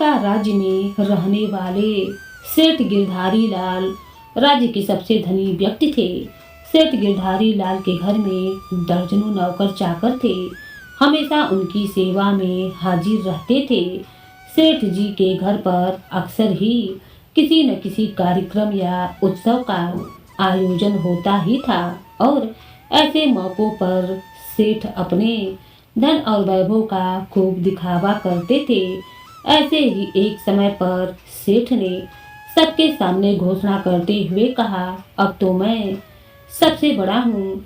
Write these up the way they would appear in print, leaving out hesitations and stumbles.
का राज्य में रहने वाले सेठ गिरधारी लाल राज्य के सबसे धनी व्यक्ति थे। सेठ गिरधारी लाल के घर में दर्जनों नौकर चाकर थे, हमेशा उनकी सेवा में हाजिर रहते थे। सेठ जी के घर पर अक्सर ही किसी न किसी कार्यक्रम या उत्सव का आयोजन होता ही था और ऐसे मौकों पर सेठ अपने धन और वैभव का खूब दिखावा करते थे। ऐसे ही एक समय पर सेठ ने सबके सामने घोषणा करते हुए कहा, अब तो मैं सबसे बड़ा हूँ,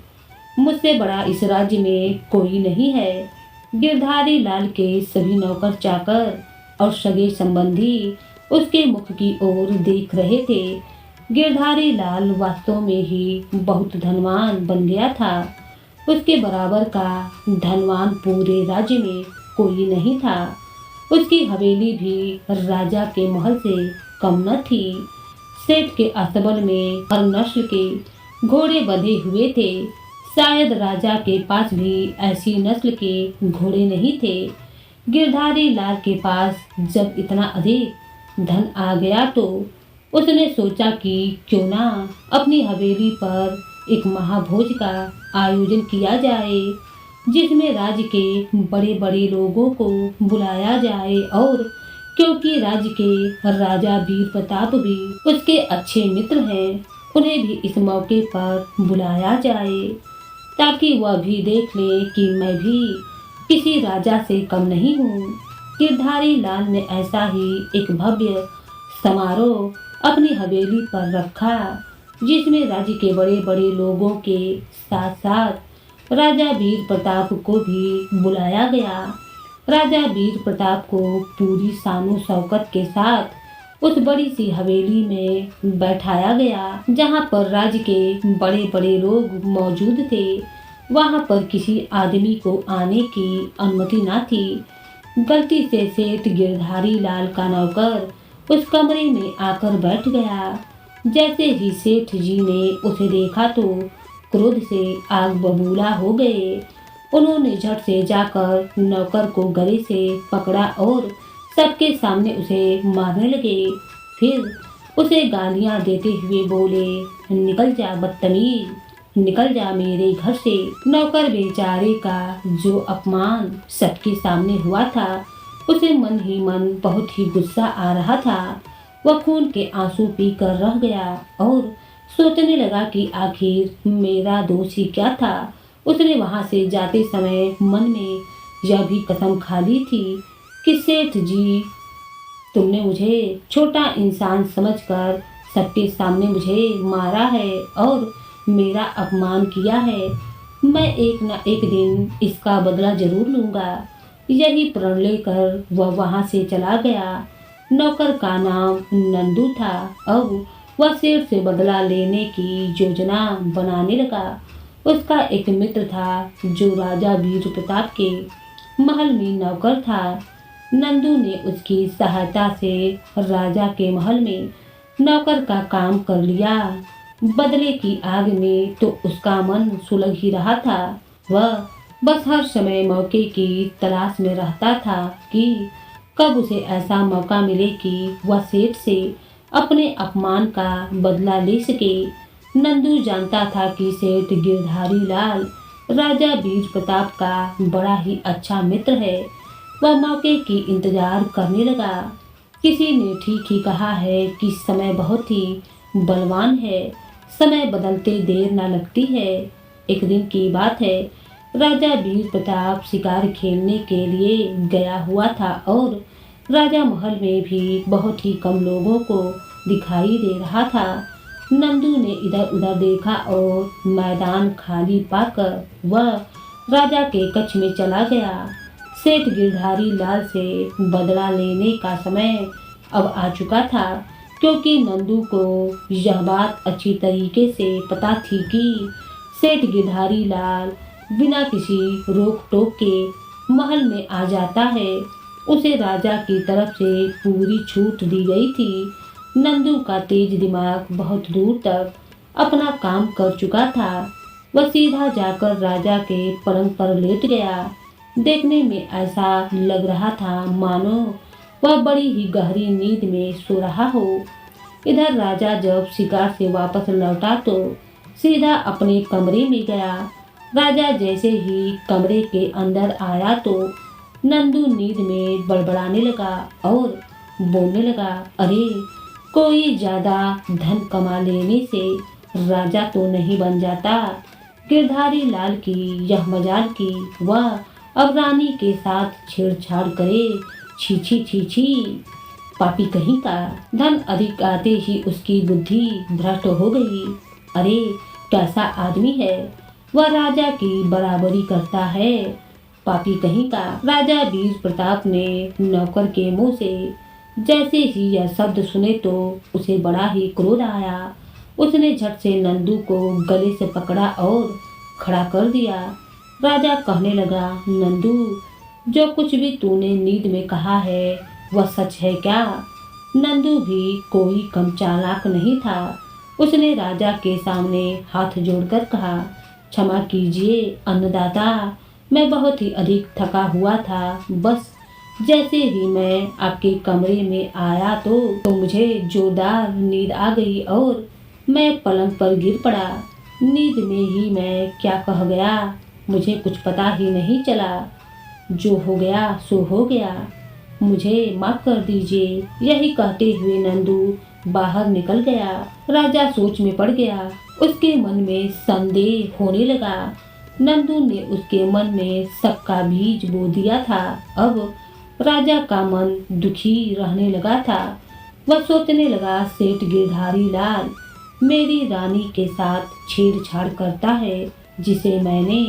मुझसे बड़ा इस राज्य में कोई नहीं है। गिरधारी लाल के सभी नौकर चाकर और सगे संबंधी उसके मुख की ओर देख रहे थे। गिरधारी लाल वास्तव में ही बहुत धनवान बन गया था। उसके बराबर का धनवान पूरे राज्य में कोई नहीं था। उसकी हवेली भी राजा के महल से कम न थी। सेठ के अस्तबल में हर नस्ल के घोड़े बंधे हुए थे। शायद राजा के पास भी ऐसी नस्ल के घोड़े नहीं थे। गिरधारी लाल के पास जब इतना अधिक धन आ गया तो उसने सोचा कि क्यों ना अपनी हवेली पर एक महाभोज का आयोजन किया जाए, जिसमें राज्य के बड़े बड़े लोगों को बुलाया जाए और क्योंकि राज्य के राजा वीर प्रताप भी उसके अच्छे मित्र हैं, उन्हें भी इस मौके पर बुलाया जाए ताकि वह भी देख ले कि मैं भी किसी राजा से कम नहीं हूँ। गिरधारी लाल ने ऐसा ही एक भव्य समारोह अपनी हवेली पर रखा, जिसमें राज्य के बड़े बड़े लोगों के साथ साथ राजा वीर प्रताप को भी बुलाया गया। राजा वीर प्रताप को पूरी शानो शौकत के साथ उस बड़ी सी हवेली में बैठाया गया, जहां पर राज्य के बड़े बड़े लोग मौजूद थे। वहां पर किसी आदमी को आने की अनुमति न थी। गलती से सेठ गिरधारी लाल का नौकर उस कमरे में आकर बैठ गया। जैसे ही सेठ जी ने उसे देखा तो क्रोध से आग बबूला हो गए। उन्होंने झट से जाकर नौकर को गले से पकड़ा और सबके सामने उसे मारने लगे। फिर उसे गालियां देते हुए बोले, निकल जा बदतमीज, निकल जा मेरे घर से। नौकर बेचारे का जो अपमान सबके सामने हुआ था, उसे मन ही मन बहुत ही गुस्सा आ रहा था। वह खून के आंसू पीकर रह गया और सोचने लगा कि आखिर मेरा दोष ही क्या था। उसने वहां से जाते समय मन में यह भी कसम खा ली थी कि सेठ जी, तुमने मुझे छोटा इंसान समझकर सबके सामने मुझे मारा है और मेरा अपमान किया है। मैं एक न एक दिन इसका बदला जरूर लूंगा। यही प्रण लेकर वह वहां से चला गया। नौकर का नाम नंदू था। अब वह सेठ से बदला लेने की योजना बनाने लगा। उसका एक मित्र था जो राजा वीर प्रताप के महल में नौकर था। नंदू ने उसकी सहायता से राजा के महल में नौकर का काम कर लिया। बदले की आग में तो उसका मन सुलग ही रहा था। वह बस हर समय मौके की तलाश में रहता था कि कब उसे ऐसा मौका मिले कि वह सेठ से अपने अपमान का बदला ले सके। नंदू जानता था कि सेठ गिरधारी लाल राजा वीर प्रताप का बड़ा ही अच्छा मित्र है। वह मौके की इंतजार करने लगा। किसी ने ठीक ही कहा है कि समय बहुत ही बलवान है, समय बदलते देर न लगती है। एक दिन की बात है, राजा वीर प्रताप शिकार खेलने के लिए गया हुआ था और राजा महल में भी बहुत ही कम लोगों को दिखाई दे रहा था। नंदू ने इधर उधर देखा और मैदान खाली पाकर वह राजा के कक्ष में चला गया। सेठ गिरधारी लाल से बदला लेने का समय अब आ चुका था, क्योंकि नंदू को यह बात अच्छी तरीके से पता थी कि सेठ गिरधारी लाल बिना किसी रोक टोक के महल में आ जाता है। उसे राजा की तरफ से पूरी छूट दी गई थी। नंदू का तेज दिमाग बहुत दूर तक अपना काम कर चुका था। वह सीधा जाकर राजा के पलंग पर लेट गया। देखने में ऐसा लग रहा था मानो वह बड़ी ही गहरी नींद में सो रहा हो। इधर राजा जब शिकार से वापस लौटा तो सीधा अपने कमरे में गया। राजा जैसे ही कमरे के अंदर आया तो नंदू नींद में बड़बड़ाने लगा और बोलने लगा, अरे कोई ज्यादा धन कमा लेने से राजा तो नहीं बन जाता। गिरधारी लाल की यह मजाल की वह अब रानी के साथ छेड़छाड़ करे। छी छी छी छी, पापी कहीं का। धन अधिक आते ही उसकी बुद्धि भ्रष्ट हो गई। अरे कैसा आदमी है, वह राजा की बराबरी करता है, पापी कहीं का। राजा वीर प्रताप ने नौकर के मुंह से जैसे ही यह शब्द सुने तो उसे बड़ा ही क्रोध आया। उसने झट से नंदू को गले से पकड़ा और खड़ा कर दिया। राजा कहने लगा, नंदू, जो कुछ भी तूने नींद में कहा है वह सच है क्या? नंदू भी कोई कम चालाक नहीं था। उसने राजा के सामने हाथ जोड़कर कहा, क्षमा कीजिए अन्नदाता, मैं बहुत ही अधिक थका हुआ था। बस जैसे ही मैं आपके कमरे में आया तो मुझे जोरदार नींद आ गई और मैं पलंग पर गिर पड़ा। नींद में ही मैं क्या कह गया मुझे कुछ पता ही नहीं चला। जो हो गया सो हो गया, मुझे माफ कर दीजिए। यही कहते हुए नंदू बाहर निकल गया। राजा सोच में पड़ गया। उसके मन में संदेह होने लगा। नंदू ने उसके मन में शक का बीज बो दिया था। अब राजा का मन दुखी रहने लगा था। वह सोचने लगा, सेठ गिरधारी लाल मेरी रानी के साथ छेड़छाड़ करता है, जिसे मैंने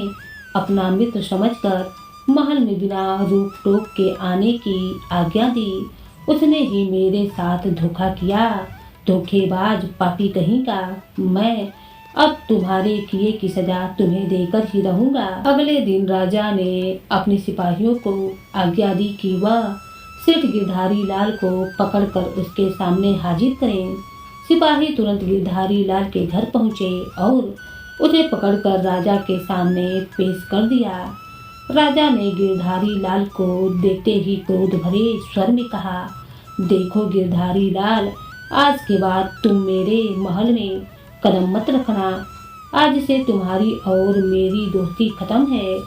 अपना मित्र समझकर महल में बिना रोक टोक के आने की आज्ञा दी। उसने ही मेरे साथ धोखा किया। धोखेबाज पापी कहीं का। मैं अब तुम्हारे किए की सजा तुम्हें देकर ही रहूंगा। अगले दिन राजा ने अपने सिपाहियों को आज्ञा दी कि वह सेठ गिरधारी लाल को पकड़कर उसके सामने हाजिर करें। सिपाही तुरंत गिरधारी लाल के घर पहुंचे और उसे पकड़कर राजा के सामने पेश कर दिया। राजा ने गिरधारी लाल को देखते ही क्रोध भरे स्वर में कहा, देखो गिरधारी लाल, आज के बाद तुम मेरे महल में कदम मत रखना। आज से तुम्हारी और मेरी दोस्ती खत्म है।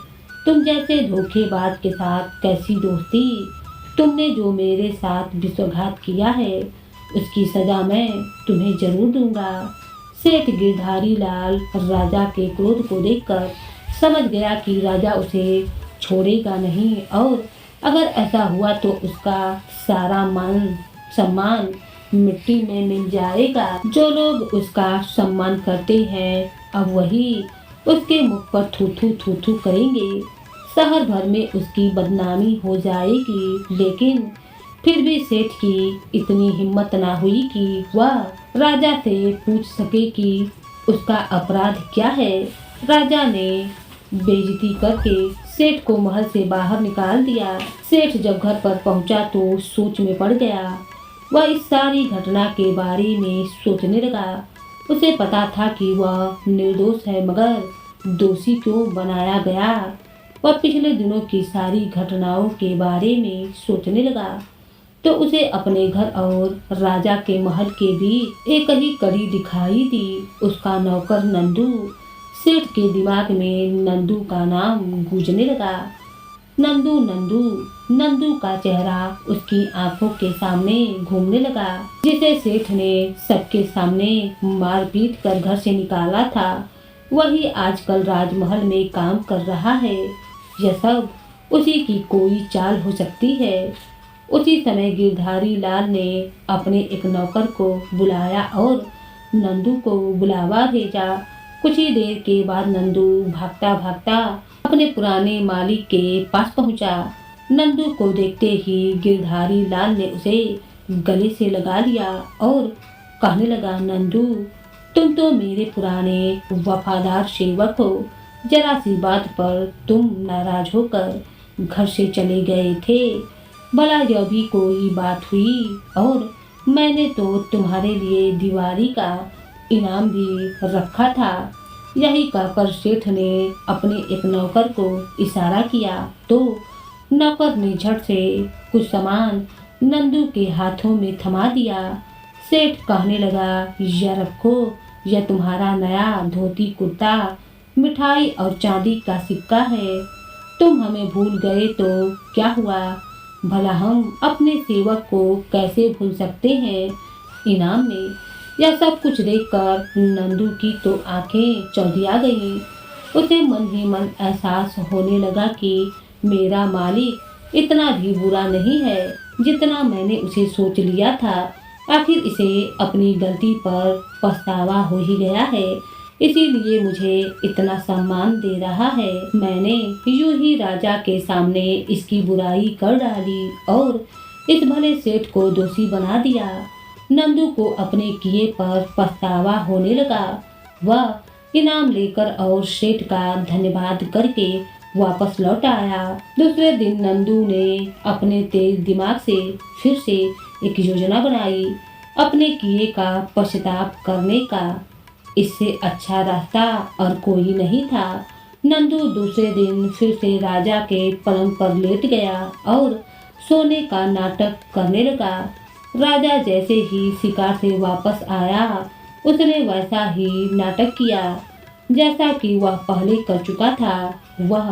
तुम जैसे धोखेबाज के साथ कैसी दोस्ती। तुमने जो मेरे साथ विश्वासघात किया है उसकी सजा मैं तुम्हें जरूर दूंगा। सेठ गिरधारी लाल राजा के क्रोध को देखकर समझ गया कि राजा उसे छोड़ेगा नहीं और अगर ऐसा हुआ तो उसका सारा मान सम्मान मिट्टी में मिल जाएगा। जो लोग उसका सम्मान करते हैं अब वही उसके मुख पर थू थू करेंगे। शहर भर में उसकी बदनामी हो जाएगी। लेकिन फिर भी सेठ की इतनी हिम्मत ना हुई कि वह राजा से पूछ सके कि उसका अपराध क्या है। राजा ने बेइज्जती करके सेठ को महल से बाहर निकाल दिया। सेठ जब घर पर पहुंचा तो सोच में पड़ गया। वह इस सारी घटना के बारे में सोचने लगा। उसे पता था कि वह निर्दोष है, मगर दोषी क्यों बनाया गया। वह पिछले दिनों की सारी घटनाओं के बारे में सोचने लगा तो उसे अपने घर और राजा के महल के बीच एक ही कड़ी दिखाई दी। उसका नौकर नंदू। सेठ के दिमाग में नंदू का नाम गूंजने लगा। नंदू नंदू नंदू का चेहरा उसकी आंखों के सामने घूमने लगा, जिसे सेठ ने सबके सामने मारपीट कर घर से निकाला था। वही आजकल राजमहल में काम कर रहा है। यह सब उसी की कोई चाल हो सकती है। उसी समय गिरधारी लाल ने अपने एक नौकर को बुलाया और नंदू को बुलावा भेजा। कुछ ही देर के बाद नंदू भागता भागता अपने पुराने मालिक के पास पहुंचा। नंदू को देखते ही गिरधारी लाल ने उसे गले से लगा लिया और कहने लगा, नंदू, तुम तो मेरे पुराने वफादार सेवक हो। जरा सी बात पर तुम नाराज होकर घर से चले गए थे। भला यह भी कोई बात हुई? और मैंने तो तुम्हारे लिए दिवाली का इनाम भी रखा था। यही कहकर सेठ ने अपने एक नौकर को इशारा किया तो नौकर ने झट से कुछ सामान नंदू के हाथों में थमा दिया। सेठ कहने लगा, यह रखो, यह तुम्हारा नया धोती कुर्ता, मिठाई और चांदी का सिक्का है। तुम हमें भूल गए तो क्या हुआ, भला हम अपने सेवक को कैसे भूल सकते हैं। इनाम में यह सब कुछ देखकर नंदू की तो आंखें चौंधिया गईं। उसे मन ही मन एहसास होने लगा कि मेरा मालिक इतना भी बुरा नहीं है जितना मैंने उसे सोच लिया था। आखिर इसे अपनी गलती पर पछतावा हो ही गया है, इसीलिए मुझे इतना सम्मान दे रहा है। मैंने यूं ही राजा के सामने इसकी बुराई कर डाली और इस भले सेठ को दोषी बना दिया। नंदू को अपने किए पर पछतावा होने लगा। वह इनाम लेकर और सेठ का धन्यवाद करके वापस लौट आया। दूसरे दिन नंदू ने अपने तेज दिमाग से फिर से एक योजना बनाई, अपने किए का पश्चाताप करने का। इससे अच्छा रास्ता और कोई नहीं था। नंदू दूसरे दिन फिर से राजा के पलंग पर लेट गया और सोने का नाटक करने लगा। राजा जैसे ही शिकार से वापस आया, उसने वैसा ही नाटक किया जैसा कि वह पहले कर चुका था। वह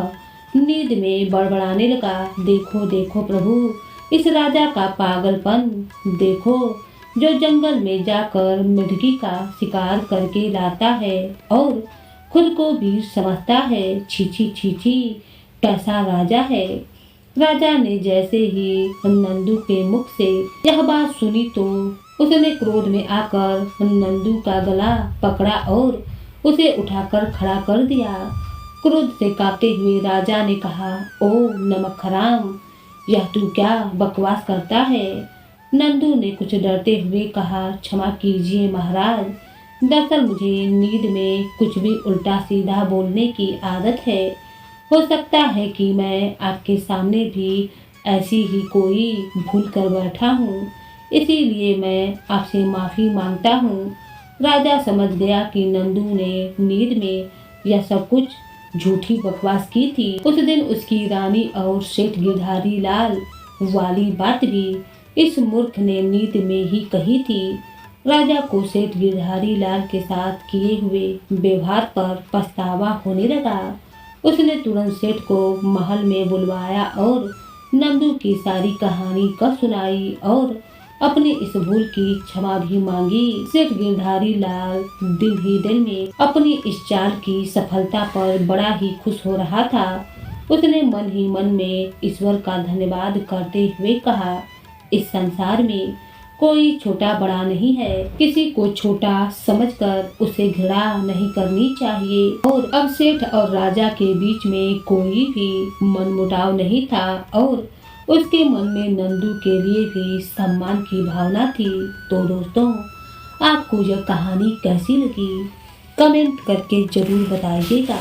नींद में बड़बड़ाने लगा, देखो देखो प्रभु, इस राजा का पागलपन देखो, जो जंगल में जाकर मिर्गी का शिकार करके लाता है और खुद को वीर समझता है। छीछी छीछी, कैसा राजा है। राजा ने जैसे ही नंदू के मुख से यह बात सुनी तो उसने क्रोध में आकर नंदू का गला पकड़ा और उसे उठाकर खड़ा कर दिया। क्रोध से कांपते हुए राजा ने कहा, ओ नमक हराम, यह तू क्या बकवास करता है। नंदू ने कुछ डरते हुए कहा, क्षमा कीजिए महाराज, दरअसल मुझे नींद में कुछ भी उल्टा सीधा बोलने की आदत है। हो सकता है कि मैं आपके सामने भी ऐसी ही कोई भूल कर बैठा हूँ, इसीलिए मैं आपसे माफ़ी मांगता हूँ। राजा समझ गया कि नंदू ने नींद में यह सब कुछ झूठी बकवास की थी। उस दिन उसकी रानी और सेठ गिरधारी लाल वाली बात भी इस मूर्ख ने नींद में ही कही थी। राजा को सेठ गिरधारी लाल के साथ किए हुए व्यवहार पर पछतावा होने लगा। उसने तुरंत सेठ को महल में बुलवाया और नंदू की सारी कहानी कह सुनाई और अपनी इस भूल की क्षमा भी मांगी। सेठ गिरधारी लाल दिल ही दिल में अपनी इस चाल की सफलता पर बड़ा ही खुश हो रहा था। उसने मन ही मन में ईश्वर का धन्यवाद करते हुए कहा, इस संसार में कोई छोटा बड़ा नहीं है, किसी को छोटा समझकर उसे घृणा नहीं करनी चाहिए। और अब सेठ और राजा के बीच में कोई भी मनमुटाव नहीं था और उसके मन में नंदू के लिए भी सम्मान की भावना थी। तो दोस्तों, आपको यह कहानी कैसी लगी, कमेंट करके जरूर बताइएगा।